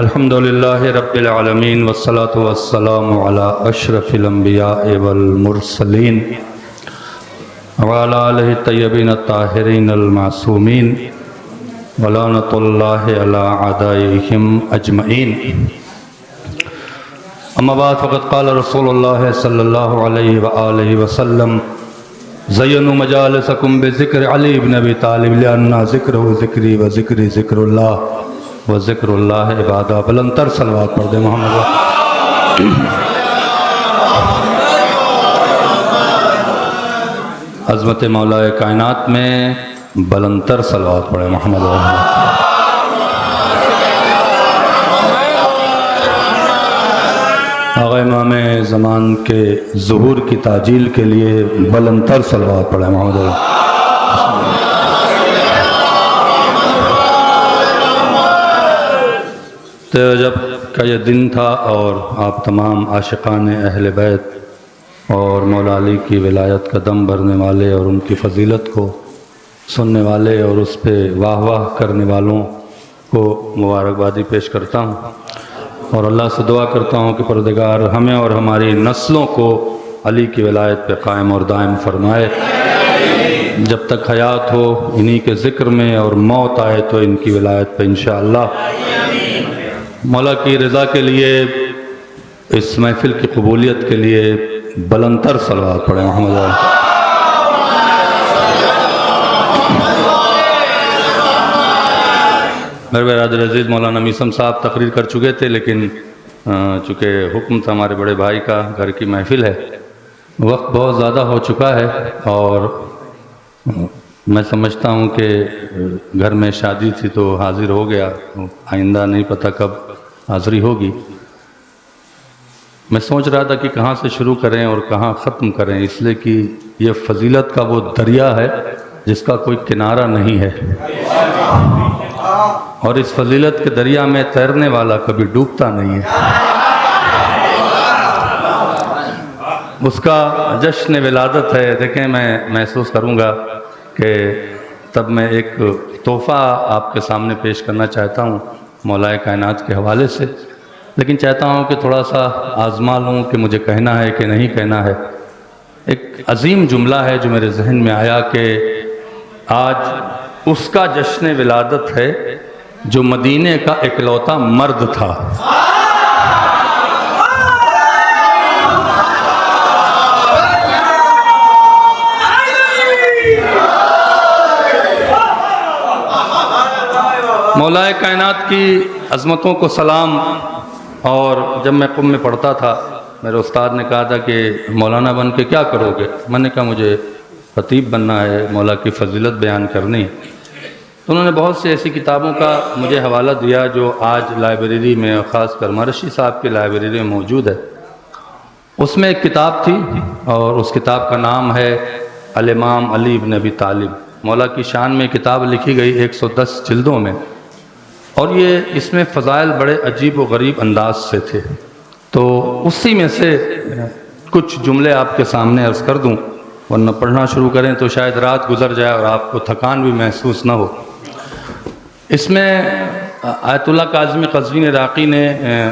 अल्हम्दुलिल्लाहि रब्बिल आलमीन वस्सलातु वस्सलामु अला अशरफिल अंबिया वल मुरसलीन व अला आलिहि तय्यबीन ताहिरीन अल मासूमीन व लानतुल्लाहि अला अदाइहिम अजमईन। अम्मा बाद फ़क़द क़ाल रसूलुल्लाह सल्लल्लाहु अलैहि व आलिहि वसल्लम ज़य्यनु मजालिसकुम बिज़िक्र अली इब्न अबी तालिब लिअन्ना ज़िक्रुहु ज़िक्री व ज़िक्री ज़िक्रुल्लाह व ज़िक्रुल्लाह इबादा। बुलंदतर सलवात पढ़ दे मोहम्मद। अज़मत मौलाए कायनात में बुलंदतर सलवात पढ़े मोहम्मद। आग़ा इमाम ज़मान के ज़ुहूर की ताजील के लिए बुलंदतर सलवात पढ़े मोहम्मद। तो रजब का यह दिन था और आप तमाम आशिक़ान अहल बैत और मौला अली की विलायत का दम भरने वाले और उनकी फ़जीलत को सुनने वाले और उस पर वाह वाह करने वालों को मुबारकबादी पेश करता हूँ और अल्लाह से दुआ करता हूँ कि परवरदिगार हमें और हमारी नस्लों को अली की विलायत पे कायम और दायम फरमाए। जब तक हयात हो इन्हीं के ज़िक्र में और मौत आए तो इनकी विलायत पे इंशाअल्लाह। मौला की रज़ा के लिए इस महफ़िल की कबूलियत के लिए बुलंदतर सलवात पढ़े मोहम्मद। मेरे बरादर अज़ीज़ मौलाना मीसम साहब तकरीर कर चुके थे, लेकिन चूँकि हुक्म था हमारे बड़े भाई का, घर की महफ़िल है, वक्त बहुत ज़्यादा हो चुका है और मैं समझता हूँ कि घर में शादी थी तो हाज़िर हो गया, आइंदा नहीं पता कब हाज़िरी होगी। मैं सोच रहा था कि कहाँ से शुरू करें और कहाँ ख़त्म करें, इसलिए कि यह फ़जीलत का वो दरिया है जिसका कोई किनारा नहीं है और इस फ़जीलत के दरिया में तैरने वाला कभी डूबता नहीं है। उसका जश्न विलादत है। देखें, मैं महसूस करूँगा कि तब मैं एक तोहफ़ा आपके सामने पेश करना चाहता हूँ मौलाए कायनात के हवाले से, लेकिन चाहता हूँ कि थोड़ा सा आज़मा लूँ कि मुझे कहना है कि नहीं कहना है। एक अजीम जुमला है जो मेरे जहन में आया कि आज उसका जश्न विलादत है जो मदीने का इकलौता मर्द था। मौलाए कायनात की अज़मतों को सलाम। और जब मैं क़ुम में पढ़ता था, मेरे उस्ताद ने कहा था कि मौलाना बन के क्या करोगे? मैंने कहा मुझे ख़तीब बनना है, मौला की फ़जीलत बयान करनी। तो उन्होंने बहुत सी ऐसी किताबों का मुझे हवाला दिया जो आज लाइब्रेरी में और ख़ासकर मरशी साहब की लाइब्रेरी में मौजूद है। उसमें एक किताब थी और उस किताब का नाम है अल इमाम अली इब्न अबी तालिब। मौला की शान में किताब लिखी गई 110 जिल्दों में और ये इसमें फ़ज़ाइल बड़े अजीब व गरीब अंदाज से थे। तो उसी में से कुछ जुमले आपके सामने अर्ज़ कर दूं, वरना पढ़ना शुरू करें तो शायद रात गुजर जाए और आपको थकान भी महसूस न हो। इसमें आयतुल्लाह काज़मी क़ज़वीन इराक़ी ने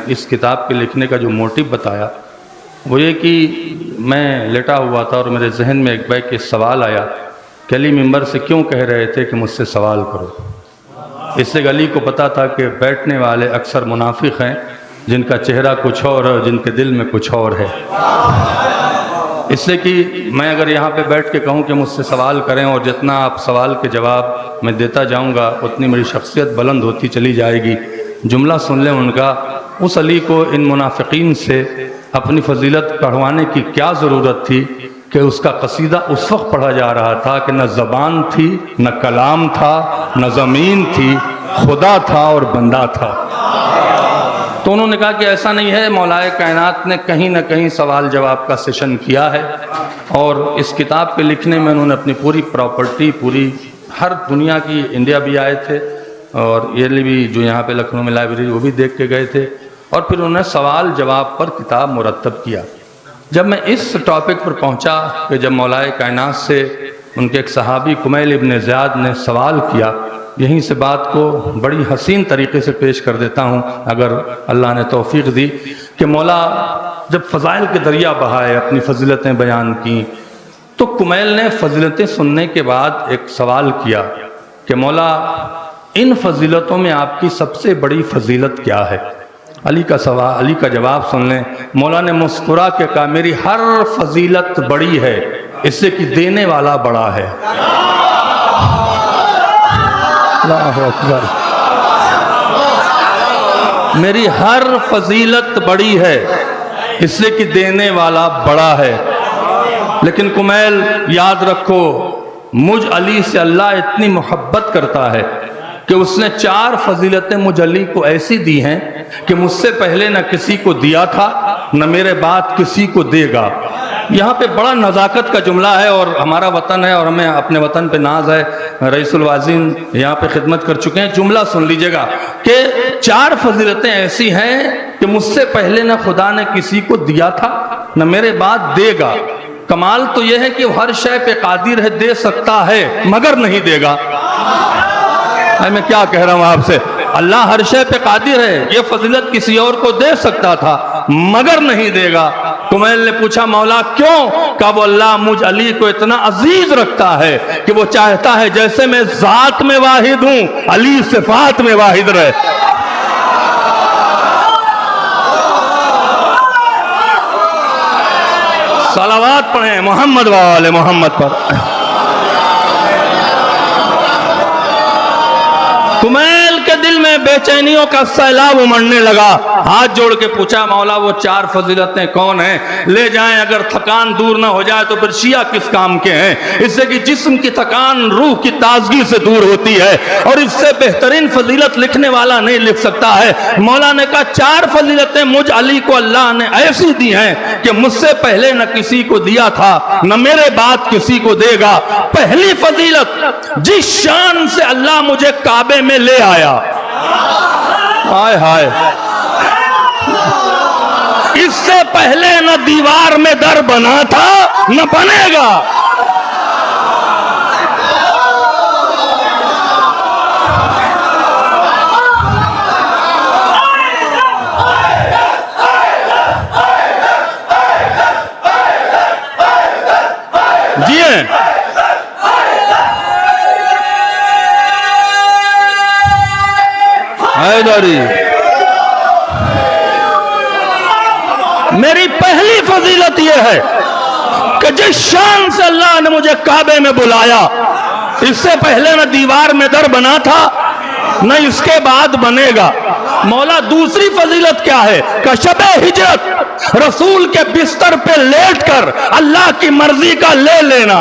इस किताब के लिखने का जो मोटिव बताया वो ये कि मैं लेटा हुआ था और मेरे जहन में एक बैग के सवाल आया कि अली मिंबर से क्यों कह रहे थे कि मुझसे सवाल करो। इससे अली को पता था कि बैठने वाले अक्सर मुनाफिक हैं जिनका चेहरा कुछ और है, जिनके दिल में कुछ और है। इसलिए कि मैं अगर यहाँ पे बैठ के कहूँ कि मुझसे सवाल करें और जितना आप सवाल के जवाब मैं देता जाऊँगा उतनी मेरी शख्सियत बुलंद होती चली जाएगी। जुमला सुन लें उनका, उस अली को इन मुनाफिकीन से अपनी फ़जीलत पढ़वाने की क्या ज़रूरत थी कि उसका कसीदा उस वक्त पढ़ा जा रहा था कि न ज़बान थी, न कलाम था, न ज़मीन थी, खुदा था और बंदा था। तो उन्होंने कहा कि ऐसा नहीं है, मौलाए कायनात ने कहीं न कहीं सवाल जवाब का सेशन किया है और इस किताब के लिखने में उन्होंने अपनी पूरी प्रॉपर्टी, पूरी हर दुनिया की, इंडिया भी आए थे और ये भी जो यहाँ पे लखनऊ में लाइब्रेरी वो भी देख के गए थे और फिर उन्होंने सवाल जवाब पर किताब मुरतब किया। जब मैं इस टॉपिक पर पहुँचा कि जब मौलाए कायनात से उनके एक सहाबी कुमैल इब्न ज़ियाद ने सवाल किया यहीं से बात को बड़ी हसीन तरीके से पेश कर देता हूँ, अगर अल्लाह ने तौफीक दी कि मौला जब फ़ज़ाइल के दरिया बहाए, अपनी फजीलतें बयान की, तो कुमैल ने फजीलतें सुनने के बाद एक सवाल किया कि मौला इन फजीलतों में आपकी सबसे बड़ी फजीलत क्या है। अली का जवाब सुन लें। मौला ने मुस्कुरा के कहा, मेरी हर फजीलत बड़ी है, इससे कि देने वाला बड़ा है। अल्लाहु अकबर। मेरी हर फजीलत बड़ी है, इससे कि देने वाला बड़ा है। लेकिन कुमैल याद रखो, मुझ अली से अल्लाह इतनी मोहब्बत करता है कि उसने 4 फजीलतें मुझ अली को ऐसी दी हैं कि मुझसे पहले न किसी को दिया था, न मेरे बाद किसी को देगा। यहाँ पे बड़ा नज़ाकत का जुमला है, और हमारा वतन है और हमें अपने वतन पे नाज है। रईसुल वाज़ीन यहाँ पे खिदमत कर चुके हैं। जुमला सुन लीजिएगा कि 4 फजीलतें ऐसी हैं कि मुझसे पहले न खुदा ने किसी को दिया था, न मेरे बाद देगा। कमाल तो यह है कि वो हर शय पे कादिर है, दे सकता है मगर नहीं देगा। मैं क्या कह रहा हूं आपसे, अल्लाह हर शय पे कादिर है, ये फजीलत किसी और को दे सकता था मगर नहीं देगा। कुमैल ने पूछा, मौला क्यों? कहा, वो अल्लाह मुझ अली को इतना अजीज रखता है कि वो चाहता है जैसे मैं जात में वाहिद हूं, अली सिफात में वाहिद रहे। सलावात पढ़े मोहम्मद वाले मोहम्मद पर। कुमैल के दिल में बेचैनियों का सैलाब उमड़ने लगा। हाथ जोड़ के पूछा, मौला वो 4 फजीलतें कौन हैं? ले जाएं, अगर थकान दूर ना हो जाए तो फिर शिया किस काम के हैं? इससे कि जिस्म की थकान रूह की ताजगी से दूर होती है, और इससे बेहतरीन फजीलत लिखने वाला नहीं लिख सकता है। मौला ने कहा, 4 फजीलतें मुझ अली को अल्लाह ने ऐसी दी हैं कि मुझसे पहले न किसी को दिया था, न मेरे बाद किसी को देगा। पहली फजीलत, जिस शान से अल्लाह मुझे काबे में ले आया, हाय हाय, इससे पहले न दीवार में दर बना था न बनेगा। जी हैदरी, मेरी पहली फजीलत यह है कि जिस शान से अल्लाह ने मुझे काबे में बुलाया, इससे पहले न दीवार में दर बना था न इसके बाद बनेगा। मौला दूसरी फजीलत क्या है? कशबे हिजरत, रसूल के बिस्तर पे लेटकर अल्लाह की मर्जी का ले लेना।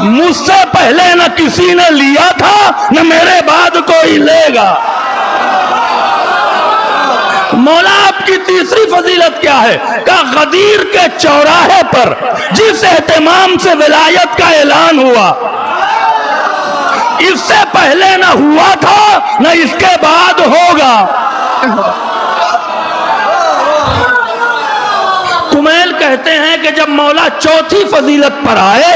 मुझसे पहले न किसी ने लिया था, न मेरे बाद कोई लेगा। मौला आपकी तीसरी फजीलत क्या है? का गदीर के चौराहे पर जिस एहतमाम से विलायत का ऐलान हुआ, इससे पहले न हुआ था न इसके बाद होगा। कुमैल कहते हैं कि जब मौला चौथी फजीलत पर आए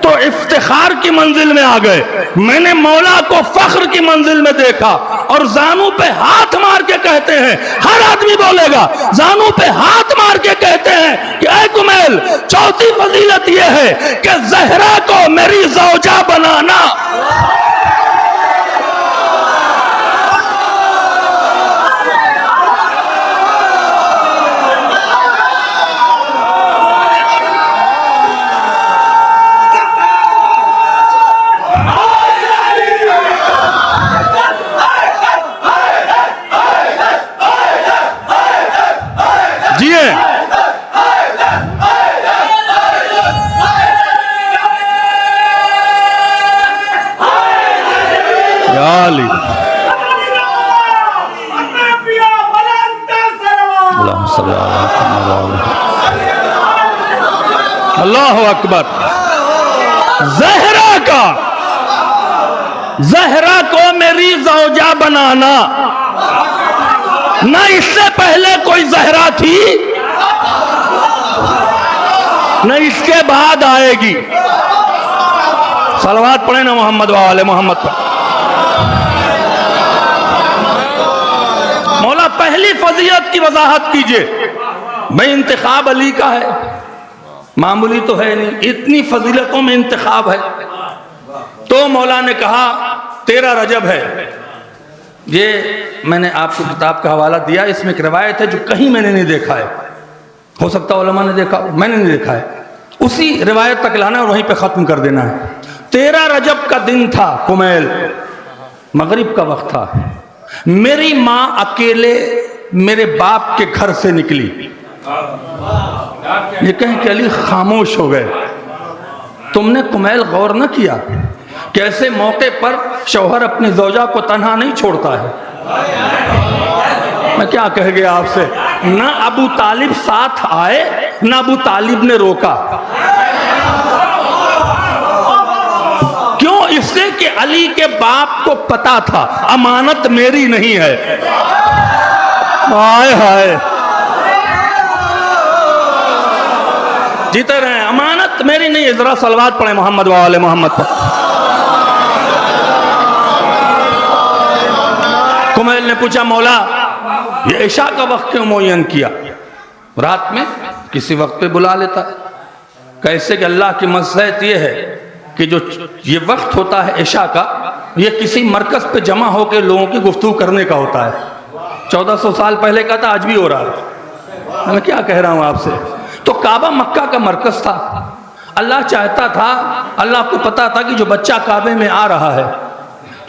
तो इफ्तिखार की मंजिल में आ गए। मैंने मौला को फख्र की मंजिल में देखा, और जानू पे हाथ मार के कहते हैं, हर आदमी बोलेगा, जानू पे हाथ मार के कहते हैं कि ऐ कुमैल, चौथी फजीलत यह है कि ज़हरा को मेरी ज़ौजा बनाना। अल्लाहु अकबर। ज़हरा को मेरी ज़ौजा बनाना, न इससे पहले कोई ज़हरा थी न इसके बाद आएगी। सलवात पढ़े ना मोहम्मद वाले मोहम्मद पर। मौला पहली फजीलत की वजाहत कीजिए। भाई इंतखाब अली का है, मामूली तो है नहीं, इतनी फजीलतों में इंतखाब है। तो मौला ने कहा 13 रजब है। ये मैंने आपको किताब का हवाला दिया, इसमें एक रिवायत है जो कहीं मैंने नहीं देखा है, हो सकता है उलमा ने देखा, मैंने नहीं देखा है। उसी रिवायत तक लाना और वहीं पे ख़त्म कर देना है। 13 रजब का दिन था, कुमैल, मगरिब का वक्त था। मेरी माँ अकेले मेरे बाप के घर से निकली। ये कहें कि अली खामोश हो गए। तुमने कुमैल गौर न किया कैसे मौके पर शौहर अपनी ज़ौजा को तन्हा नहीं छोड़ता है। मैं क्या कह गया आपसे, ना अबू तालिब साथ आए, ना अबू तालिब ने रोका। क्यों? इसलिए कि अली के बाप को पता था अमानत मेरी नहीं है। हाय हाय, जीते रहे, अमानत मेरी नहीं है। जरा सलवात पढ़े मोहम्मद वाले मोहम्मद पर। कुमैल ने पूछा, मौला ये इशा का वक्त क्यों मुअय्यन किया? रात में किसी वक्त पे बुला लेता। कैसे कि अल्लाह की मसलहत ये है कि जो ये वक्त होता है इशा का, ये किसी मरकज पे जमा होकर लोगों की गुफ्तगू करने का होता है। 1400 साल पहले का था, आज भी हो रहा है। मैं क्या कह रहा हूं आपसे। तो काबा मक्का का मरकज था। अल्लाह चाहता था, अल्लाह को पता था कि जो बच्चा काबे में आ रहा है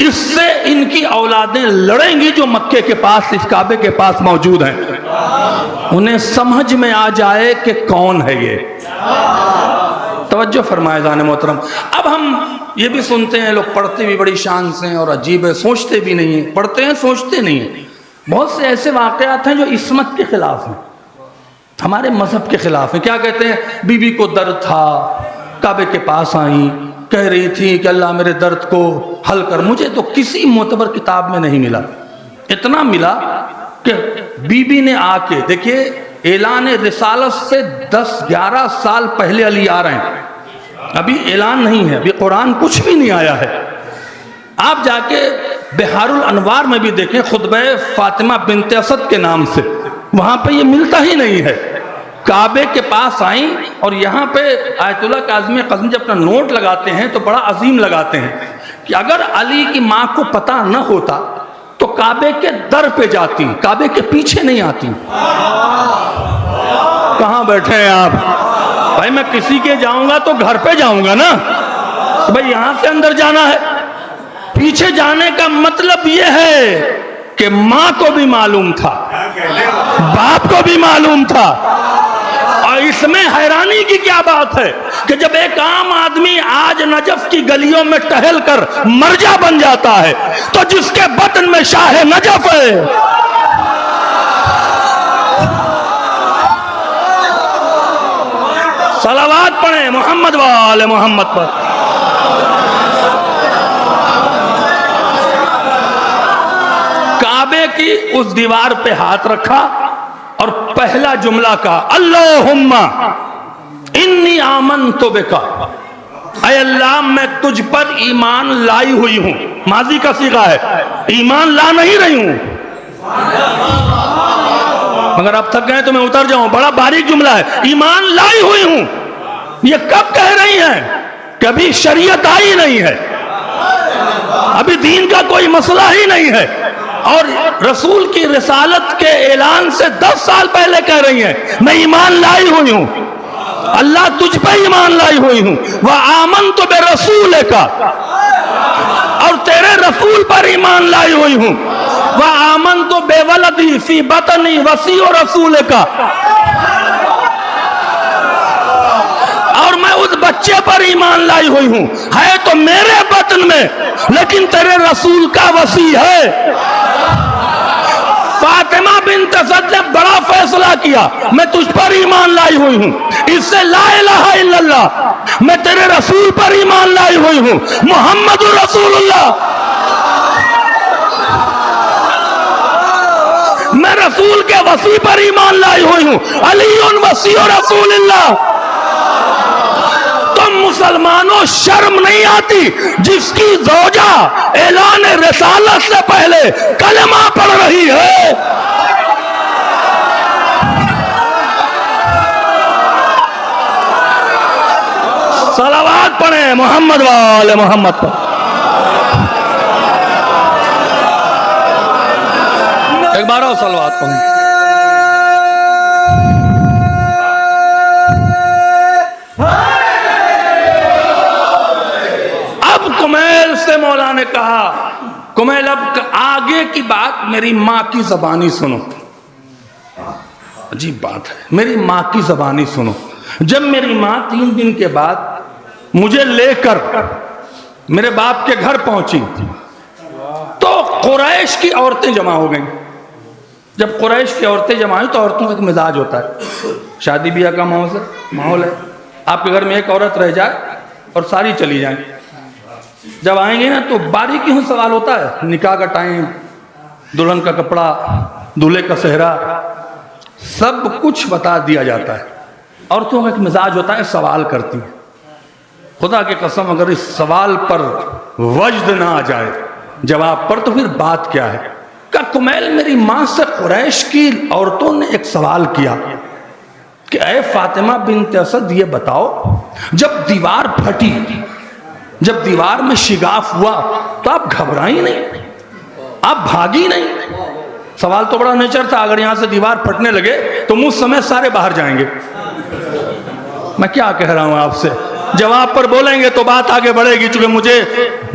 इससे इनकी औलादें लड़ेंगी जो मक्के के पास, इस काबे के पास मौजूद हैं। उन्हें समझ में आ जाए कि कौन है ये। तवज्जो फरमाए जाने मोहतरम। अब हम ये भी सुनते हैं, लोग पढ़ते भी बड़ी शान से और अजीब है, सोचते भी नहीं है। पढ़ते हैं, सोचते नहीं है। बहुत से ऐसे वाक़यात हैं जो इस्मत के खिलाफ हैं, हमारे मजहब के खिलाफ है। क्या कहते हैं, बीबी को दर्द था, काबे के पास आई, कह रही थी कि अल्लाह मेरे दर्द को हल कर। मुझे तो किसी मोतबर किताब में नहीं मिला। इतना मिला कि बीबी ने आके, देखिए ऐलान रिसालत से 10-11 साल पहले अली आ रहे हैं, अभी ऐलान नहीं है, अभी कुरान कुछ भी नहीं आया है। आप जाके बिहारुल अनवार में भी देखें, खुतबा फातिमा बिन्ते असद के नाम से, वहां पे ये मिलता ही नहीं है। काबे के पास आई और यहाँ पे आयतुल्लाह काज़िम क़ज़्वीनी जब अपना नोट लगाते हैं तो बड़ा अजीम लगाते हैं कि अगर अली की माँ को पता न होता तो काबे के दर पे जाती, काबे के पीछे नहीं आती। कहाँ बैठे हैं आप? भाई मैं किसी के जाऊंगा तो घर पे जाऊंगा ना, तो भाई यहां से अंदर जाना है। पीछे जाने का मतलब यह है कि माँ को भी मालूम था, बाप को भी मालूम था। और इसमें हैरानी की क्या बात है कि जब एक आम आदमी आज नजफ की गलियों में टहल कर मर्जा बन जाता है, तो जिसके बटन में शाह नजफ है, सलावत पढ़े मोहम्मद वाले मोहम्मद पर। काबे की उस दीवार पे हाथ रखा और पहला जुमला कहा, अल्लाहुम्मा इन्नी आमनतु बिका, ऐ अल्लाह मैं तुझ पर ईमान लाई हुई हूं। माजी का सीगा है, ईमान ला नहीं रही हूं। मगर अब थक गए तो मैं उतर जाऊं, बड़ा बारीक जुमला है, ईमान लाई हुई हूं। ये कब कह रही हैं? कभी शरीयत आई नहीं है, अभी दीन का कोई मसला ही नहीं है, और रसूल की रिसालत के ऐलान से 10 साल पहले कह रही हैं मैं ईमान लाई हुई हूं, अल्लाह तुझ पर ईमान लाई हुई हूं। वह आमन तो बे रसूल का, और तेरे रसूल पर ईमान लाई हुई हूं। वह आमन तो बेवलदी फी बतनी वसी और रसूल का, और मैं उस बच्चे पर ईमान लाई हुई हूं, है तो मेरे बतन में लेकिन तेरे रसूल का वसी है। फातिमा बिन्त असद ने बड़ा फैसला किया, मैं तुझ पर ईमान लाई हुई हूं, इससे ला इलाहा इल्लल्लाह, मैं तेरे रसूल पर ईमान लाई हुई हूं, मुहम्मदुर रसूलुल्लाह, मैं रसूल के वसी पर ईमान लाई हुई हूं, अलीउन वसी और रसूलुल्लाह। तुम मुसलमानों शर्म नहीं आती जिसकी ज़ौजा ऐलान रिसालत से पहले कलमा पढ़ रही है। सलावत पढ़े मोहम्मद वाले मोहम्मद पर। एक बार और सलावत पढ़े। कुमैल से मौला ने कहा, कुमैल अब आगे की बात मेरी माँ की ज़बानी सुनो। अजीब बात है, मेरी माँ की ज़बानी सुनो। जब मेरी माँ 3 दिन के बाद मुझे लेकर मेरे बाप के घर पहुंची तो कुरैश की औरतें जमा हो गईं। जब कुरैश की औरतें जमा हुई तो औरतों का एक मिजाज होता है, शादी ब्याह का माहौल है, आपके घर में एक औरत रह जाए और सारी चली जाए। जब आएंगे ना तो बारीकियों से सवाल होता है, निकाह का टाइम, दुल्हन का कपड़ा, दूल्हे का सेहरा, सब कुछ बता दिया जाता है। औरतों का एक मिजाज होता है, सवाल करती है। खुदा की कसम अगर इस सवाल पर वजद ना आ जाए जवाब पर तो फिर बात क्या है। क्या कुमैल मेरी माँ से कुरैश की औरतों ने एक सवाल किया कि ऐ फातिमा बिन्त असद ये बताओ, जब दीवार फटी, जब दीवार में शिगाफ हुआ तो आप घबराई नहीं, आप भागी नहीं? सवाल तो बड़ा नेचर था, अगर यहां से दीवार फटने लगे तो मुझ समय सारे बाहर जाएंगे। मैं क्या कह रहा हूं आपसे, जवाब पर बोलेंगे तो बात आगे बढ़ेगी, चूंकि मुझे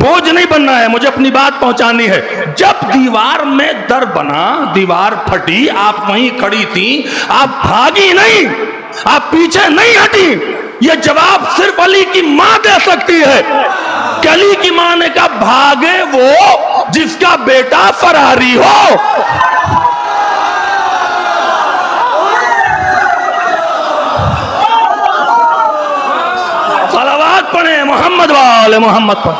बोझ नहीं बनना है, मुझे अपनी बात पहुंचानी है। जब दीवार में दर बना, दीवार फटी, आप वहीं खड़ी थी, आप भागी नहीं, आप पीछे नहीं हटी। यह जवाब सिर्फ अली की मां दे सकती है कि अली की मां ने कहा भागे वो जिसका बेटा फरारी हो। सलावत पढ़े मोहम्मद वाले मोहम्मद पर।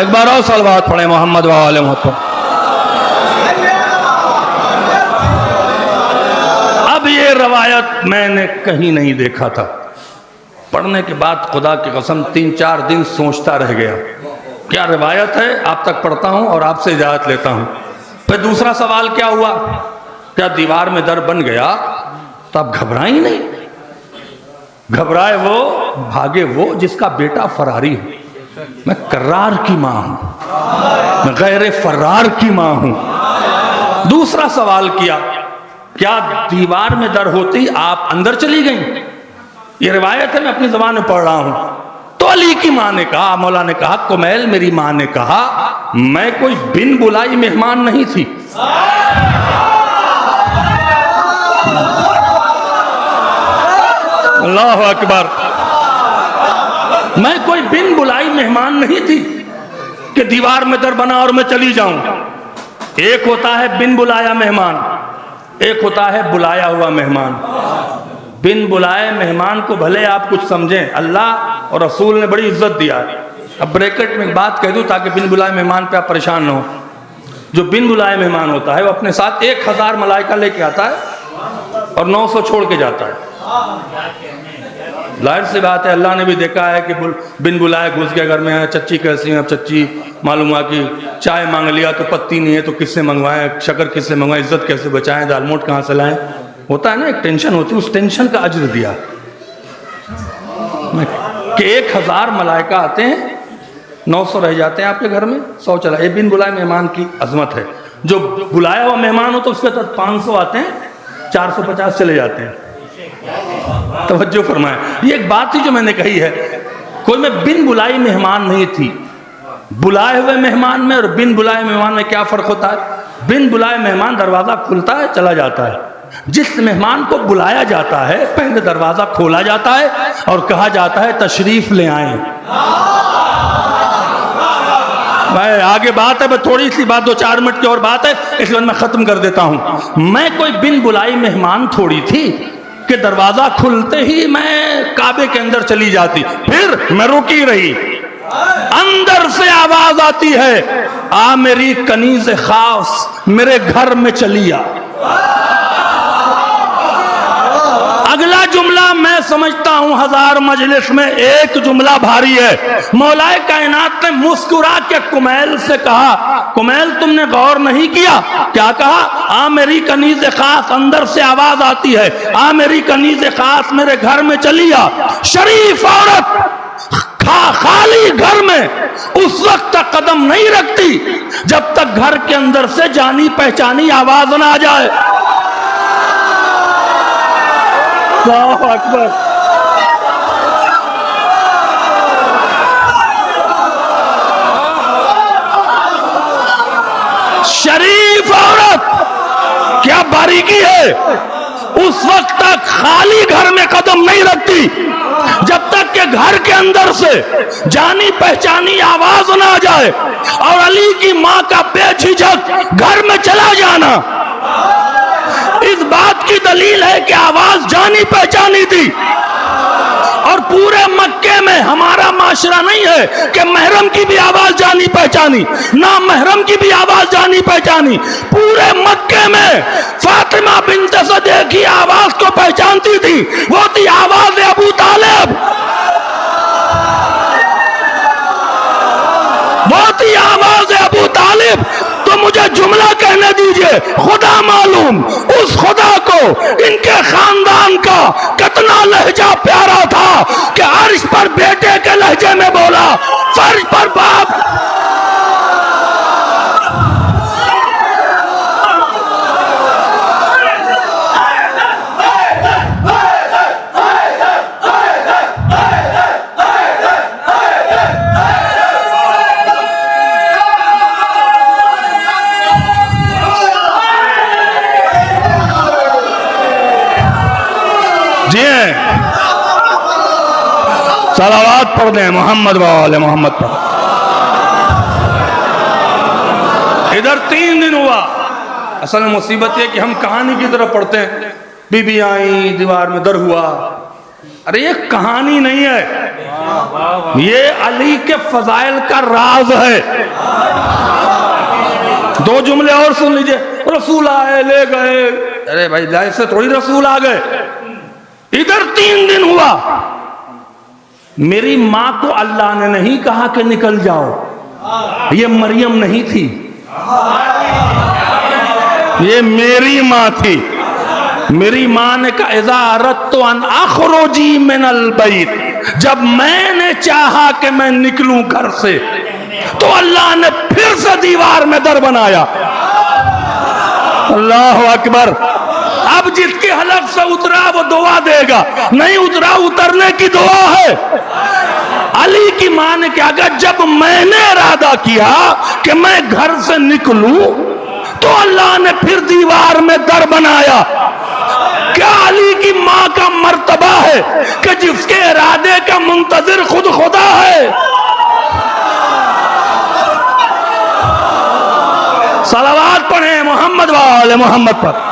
एक बार और सलावत पढ़े मोहम्मद वाले मोहम्मद पर। अब ये रवायत मैंने कहीं नहीं देखा था। पढ़ने के बाद खुदा की कसम 3-4 दिन सोचता रह गया, क्या रवायत है, आप तक पढ़ता हूं और आपसे इजाजत लेता हूं। फिर दूसरा सवाल क्या हुआ, क्या दीवार में दर बन गया तो आप घबराई नहीं? घबराए वो, भागे वो जिसका बेटा फरारी हो। मैं करार की मां हूं, मैं गैर फरार की मां हूं। दूसरा सवाल किया, क्या दीवार में दर होती आप अंदर चली गई? ये रिवायत है, मैं अपनी ज़बान में पढ़ रहा हूं। तो अली की मां ने कहा, मौला ने कहा, कुमैल मेरी मां ने कहा मैं कोई बिन बुलाई मेहमान नहीं थी। अल्लाह अकबर। मैं कोई बिन बुलाई मेहमान नहीं थी कि दीवार में दर बना और मैं चली जाऊं। एक होता है बिन बुलाया मेहमान, एक होता है बुलाया हुआ मेहमान। बिन बुलाए मेहमान को भले आप कुछ समझें, अल्लाह और रसूल ने बड़ी इज्जत दिया है। अब ब्रैकेट में एक बात कह दूं ताकि बिन बुलाए मेहमान पे आप परेशान न हो। जो बिन बुलाए मेहमान होता है वो अपने साथ 1000 मलाइका लेके आता है और 900 छोड़ के जाता है। जाहिर सी बात है, अल्लाह ने भी देखा है कि बिन बुलाए घुस के घर में है, चच्ची कैसी है, अब चच्ची मालूम हुआ कि चाय मांग लिया तो पत्ती नहीं है तो किससे मंगवाएं, शक्कर किससे मंगवाएं, इज्जत कैसे बचाएं, दाल मोट कहाँ से लाएं, होता है ना, एक टेंशन होती है। उस टेंशन का अज्र दिया कि 1000 मलाइका आते हैं, 900 रह जाते हैं आपके घर में, 100 चला। ये बिन बुलाए मेहमान की अजमत है। जो बुलाया हुआ मेहमान हो तो उसके साथ 500 आते हैं, 450 चले जाते हैं। तवज्जो फरमाए, ये एक बात थी जो मैंने कही है, कोई मैं बिन बुलाई मेहमान नहीं थी। बुलाए हुए मेहमान में और बिन बुलाए मेहमान में क्या फर्क होता है? बिन बुलाए मेहमान दरवाजा खुलता है, चला जाता है। जिस मेहमान को बुलाया जाता है पहले दरवाजा खोला जाता है और कहा जाता है तशरीफ ले आए। मैं आगे बात है, मैं थोड़ी सी बात 2-4 मिनट की और बात है, इसके बाद मैं खत्म कर देता हूं। मैं कोई बिन बुलाई मेहमान थोड़ी थी कि दरवाजा खुलते ही मैं काबे के अंदर चली जाती, फिर मैं रुकी रही। अंदर से आवाज आती है, आ मेरी कनीज़ खास मेरे घर में चली आ। अगला जुमला मैं समझता हूं 1000 मजलिस में एक जुमला भारी है। मौलाए कायनात ने मुस्कुरा के कुमैल से कहा, कुमैल तुमने गौर नहीं किया? क्या कहा? आ मेरी कनीज खास, अंदर से आवाज आती है, आ मेरी कनीज खास मेरे घर में चली आ। शरीफ औरत खाली घर में उस वक्त तक कदम नहीं रखती जब तक घर के अंदर से जानी पहचानी आवाज ना आ जाए। अल्लाहु अकबर। शरीफ औरत, क्या बारीकी है, उस वक्त तक खाली घर में कदम नहीं रखती जब तक के घर के अंदर से जानी पहचानी आवाज ना आ जाए। और अली की मां का बेझिझक घर में चला जाना इस बात की दलील है कि आवाज जानी पहचानी थी। और पूरे मक्के में हमारा माशरा नहीं है कि महरम की भी आवाज जानी पहचानी, ना महरम की भी आवाज जानी पहचानी। पूरे मक्के में फातिमा बिन्त सदे की आवाज को पहचानती थी, वो थी आवाज अबू तालिब, वो थी आवाज अबू तालिब। तो मुझे जुमला कहने दीजिए, खुदा मालूम उस खुदा को इनके खानदान का कितना लहजा प्यारा था कि अर्श पर बेटे के लहजे में बोला, फर्श पर बाप। जी सलावत पढ़ दें मोहम्मद वाले मोहम्मद पर। इधर 3 दिन हुआ। असल में मुसीबत है कि हम कहानी की तरफ पढ़ते हैं, बीबी आई, दीवार में दर हुआ। अरे ये कहानी नहीं है, ये अली के फजाइल का राज है। 2 जुमले और सुन लीजिए। रसूल आए ले गए, अरे भाई लाइफ से थोड़ी रसूल आ गए। इधर 3 दिन हुआ। मेरी मां को अल्लाह ने नहीं कहा कि निकल जाओ, ये मरियम नहीं थी, ये मेरी मां थी। मेरी मां ने कहा इज़ा अरदतु अन अखरुजी मिनल बैत, जब मैंने चाहा कि मैं निकलूं घर से तो अल्लाह ने फिर से दीवार में दर बनाया। अल्लाह अकबर। अब जिसके हलक से उतरा वो दुआ देगा, नहीं उतरा उतरने की दुआ है। अली की मां ने क्या कहा, जब मैंने इरादा किया कि मैं घर से निकलूं तो अल्लाह ने फिर दीवार में दर बनाया। क्या अली की मां का मर्तबा है कि जिसके इरादे का मुंतजिर खुद खुदा है। सलावत पढ़े मोहम्मद वाले मोहम्मद पर।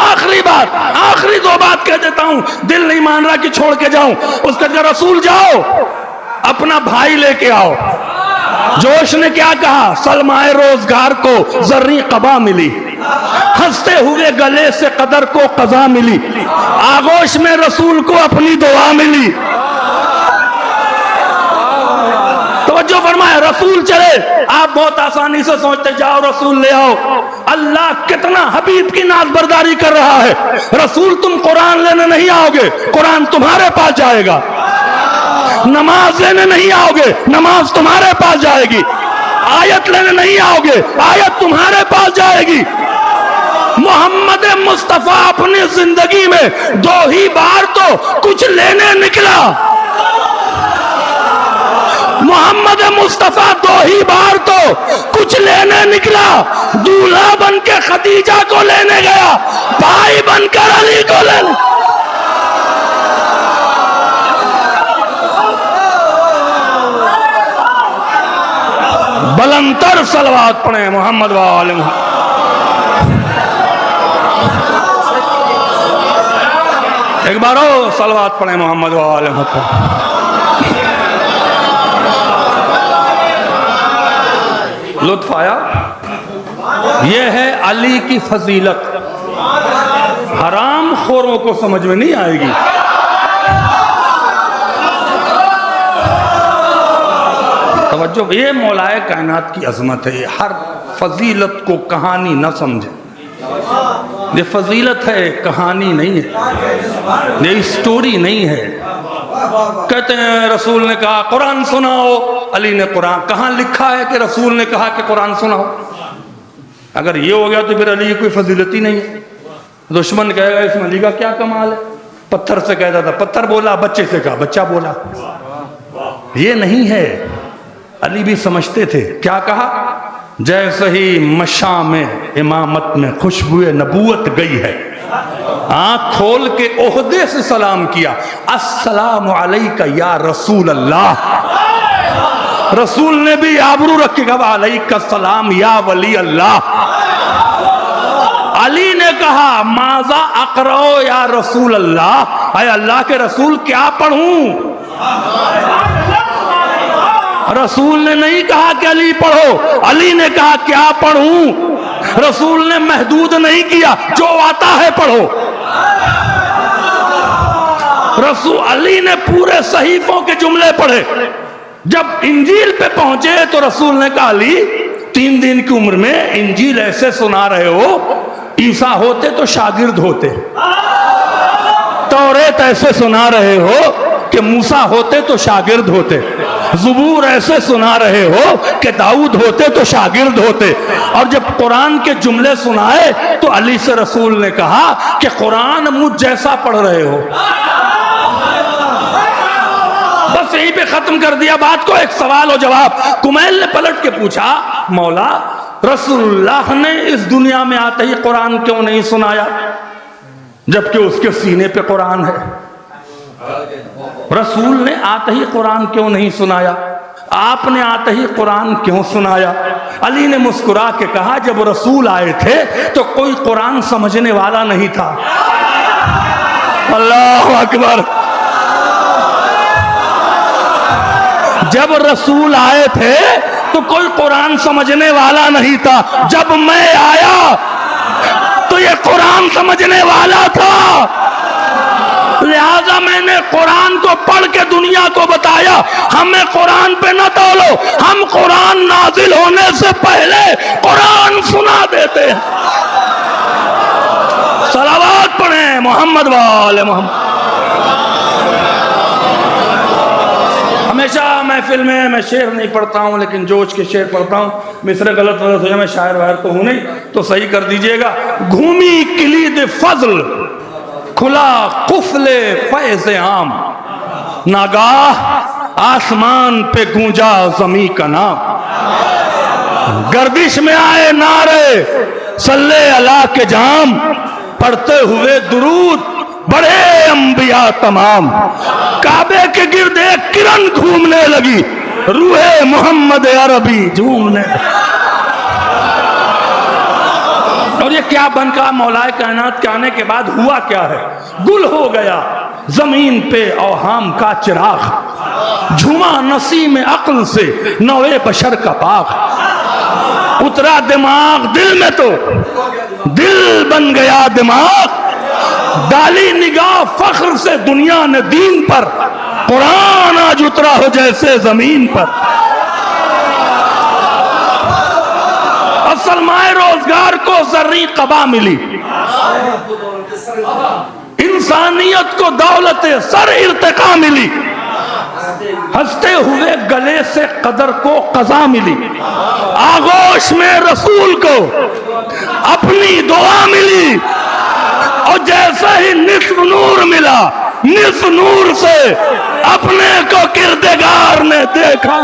आखिरी बात, आखिरी 2 बात कह देता हूं, दिल नहीं मान रहा कि छोड़ के जाऊं। उसका कहा रसूल जाओ अपना भाई लेके आओ। जोश ने क्या कहा, सलमाए रोजगार को जर्री कबा मिली, हंसते हुए गले से कदर को कजा मिली, आगोश में रसूल को अपनी दुआ मिली। तवज्जो फरमाया, रसूल चले। आप बहुत आसानी से सोचते जाओ रसूल ले आओ। अल्लाह कितना हबीब की नाज़बरदारी कर रहा है। रसूल तुम कुरान लेने नहीं आओगे, कुरान तुम्हारे पास जाएगा। नमाज लेने नहीं आओगे, नमाज तुम्हारे पास जाएगी। आयत लेने नहीं आओगे, आयत तुम्हारे पास जाएगी। मोहम्मद मुस्तफा अपनी जिंदगी में 2 ही बार तो कुछ लेने निकला। मोहम्मद मुस्तफा 2 ही बार तो कुछ लेने निकला। दूल्हा बन के खदीजा को लेने गया, भाई बनकर अली को लेने। बुलंदतर सलवात पढ़े मोहम्मद वाले मोहम्मद। एक बार और सलवात पढ़े मोहम्मद वाले मोहम्मद। लुत्फ आया। यह है अली की फजीलत। हराम खोरों को समझ में नहीं आएगी। तवज्जो, ये मौलाए कायनात की अजमत है। हर फजीलत को कहानी न समझे, ये फजीलत है, कहानी नहीं है, ये स्टोरी नहीं है। कहते हैं रसूल ने कहा कुरान सुनाओ, अली ने कुरान, कहाँ लिखा है कि रसूल ने कहा कि कुरान सुनाओ? अगर ये हो गया तो फिर अली की कोई फजीलत ही नहीं है। दुश्मन कहेगा इसमें अली का क्या कमाल है? पत्थर से कहता था पत्थर बोला, बच्चे से कहा बच्चा बोला। ये नहीं है। अली भी समझते थे। क्या कहा? जैसे ही मशा में इमामत में खुशबुए नबूवत गई है, आंख खोल के ओहदे से सलाम किया, अस्सलामु अलैका या रसूल अल्लाह। रसूल ने भी आबरू रखे, कहा अलैका सलाम या वली अल्लाह। अली ने कहा माजा अकरो या रसूल अल्लाह, अय अल्लाह के रसूल क्या पढ़ूं? रसूल ने नहीं कहा कि अली पढ़ो, अली ने कहा क्या पढ़ूं? रसूल ने महदूद नहीं किया, जो आता है पढ़ो। रसूल अली ने पूरे सहीफों के जुमले पढ़े। जब इंजील पे पहुंचे तो रसूल ने कहा अली 3 दिन की उम्र में इंजील ऐसे सुना रहे हो, ईसा होते तो शागिर्द होते। तौरेत ऐसे सुना रहे हो कि मूसा होते तो शागिर्द होते। ज़बूर ऐसे सुना रहे हो कि दाऊद होते तो शागिर्द होते। और जब कुरान के जुमले सुनाए तो अली से रसूल ने कहा कि कुरान मुझ जैसा पढ़ रहे हो। बस यहीं पे खत्म कर दिया बात को। एक सवाल और जवाब। कुमैल ने पलट के पूछा मौला रसूलुल्लाह ने इस दुनिया में आते ही कुरान क्यों नहीं सुनाया, जबकि उसके सीने पे कुरान है? रसूल ने आते ही कुरान क्यों नहीं सुनाया? आपने आते ही कुरान क्यों सुनाया? अली ने मुस्कुरा के कहा जब रसूल आए थे तो कोई कुरान समझने वाला नहीं था। अल्लाह अकबर। जब रसूल आए थे तो कोई कुरान समझने वाला नहीं था। जब मैं आया तो ये कुरान समझने वाला था। लिहाजा मैंने कुरान को पढ़ के दुनिया को बताया हमें कुरान पे न तोलो, हम कुरान नाजिल होने से पहले कुरान सुना देते हैं। सलावत पढ़ें मोहम्मद वाले मोहम्मद। हमेशा महफिल में मैं शेर नहीं पढ़ता हूँ, लेकिन जोश के शेर पढ़ता हूँ। मिसरे गलत हो जाए, मैं शायर वायर तो हूँ नहीं, तो सही कर दीजिएगा। घूमी किलीद फजल, खुला कुफले फैज़ आम, नागाह आसमान पे गूंजा ज़मी का नाम। गर्दिश में आए नारे सल्ले अला के जाम, पढ़ते हुए दुरूद बड़े अंबिया तमाम। काबे के गिर्द एक किरण घूमने लगी, रूहे मोहम्मद अरबी झूमने। और ये क्या बनका मौलाए कायनात के आने के बाद हुआ क्या है? गुल हो गया जमीन पे औहाम का चिराग, झुमा नसीम अक्ल से नवे बशर का बाग। उतरा दिमाग दिल में तो दिल बन गया दिमाग, डाली निगाह फख्र से दुनिया ने दीन पर, कुरान आज उतरा हो जैसे जमीन पर। सलमाए रोजगार को जर्री कबा मिली, इंसानियत को दौलत सर इर्तिका मिली, हंसते हुए गले से कदर को कज़ा मिली। आगोश में रसूल को अपनी दुआ मिली, और जैसे ही निस्फ नूर मिला, निस्फ नूर से अपने को किरदार ने देखा।